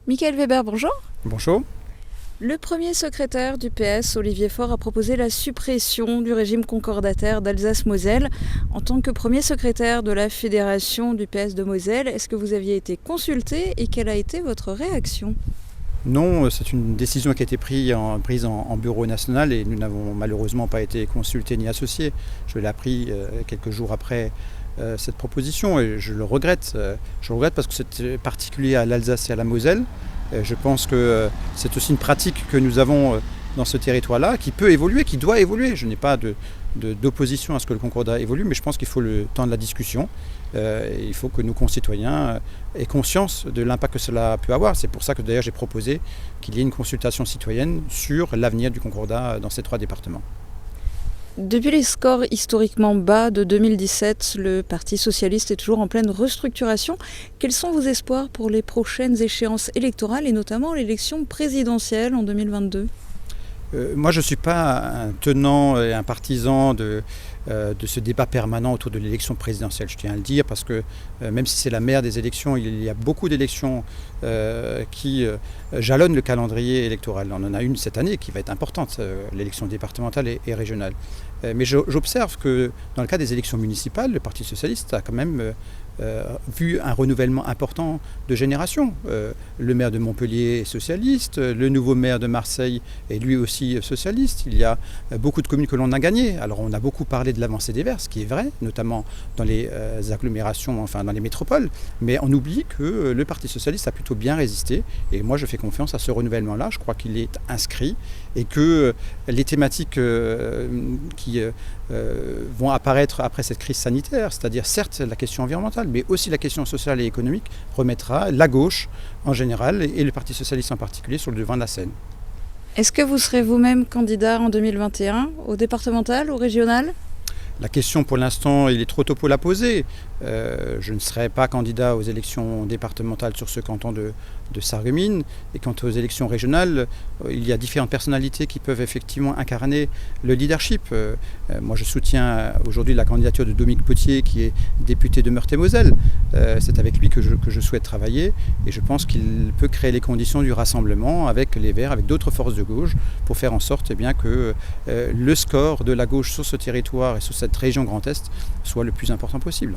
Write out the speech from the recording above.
Michael Weber, bonjour. Bonjour. Le premier secrétaire du PS, Olivier Faure, a proposé la suppression du régime concordataire d'Alsace-Moselle. En tant que premier secrétaire de la fédération du PS de Moselle, est-ce que vous aviez été consulté et quelle a été votre réaction ? Non, c'est une décision qui a été prise en bureau national et nous n'avons malheureusement pas été consultés ni associés. Je l'ai appris quelques jours après cette proposition et je le regrette. Je le regrette parce que c'est particulier à l'Alsace et à la Moselle. Je pense que c'est aussi une pratique que nous avons dans ce territoire-là qui peut évoluer, qui doit évoluer. Je n'ai pas d'opposition à ce que le concordat évolue, mais je pense qu'il faut le temps de la discussion. Il faut que nos concitoyens aient conscience de l'impact que cela peut avoir. C'est pour ça que d'ailleurs j'ai proposé qu'il y ait une consultation citoyenne sur l'avenir du concordat dans ces 3 départements. Depuis les scores historiquement bas de 2017, le Parti socialiste est toujours en pleine restructuration. Quels sont vos espoirs pour les prochaines échéances électorales et notamment l'élection présidentielle en 2022 ? Moi, je ne suis pas un tenant et un partisan de ce débat permanent autour de l'élection présidentielle. Je tiens à le dire parce que même si c'est la mère des élections, il y a beaucoup d'élections qui jalonnent le calendrier électoral. On en a une cette année qui va être importante, l'élection départementale et régionale. Mais j'observe que dans le cas des élections municipales, le Parti socialiste a quand même vu un renouvellement important de génération. Le maire de Montpellier est socialiste, le nouveau maire de Marseille est lui aussi socialiste. Il y a beaucoup de communes que l'on a gagnées. Alors on a beaucoup parlé de l'avancée des Verts, ce qui est vrai, notamment dans les agglomérations, enfin dans les métropoles, mais on oublie que le Parti socialiste a plutôt bien résisté et moi je fais confiance à ce renouvellement-là. Je crois qu'il est inscrit et que les thématiques qui vont apparaître après cette crise sanitaire, c'est-à-dire certes la question environnementale, mais aussi la question sociale et économique, remettra la gauche en général et le Parti socialiste en particulier sur le devant de la scène. Est-ce que vous serez vous-même candidat en 2021 au départemental, au régional ? La question pour l'instant, il est trop tôt pour la poser. Je ne serai pas candidat aux élections départementales sur ce canton de Sarreguemines. Et quant aux élections régionales, il y a différentes personnalités qui peuvent effectivement incarner le leadership. Moi, je soutiens aujourd'hui la candidature de Dominique Potier, qui est député de Meurthe-et-Moselle. C'est avec lui que je souhaite travailler. Et je pense qu'il peut créer les conditions du rassemblement avec les Verts, avec d'autres forces de gauche, pour faire en sorte que le score de la gauche sur ce territoire et sur cette région Grand Est soit le plus important possible.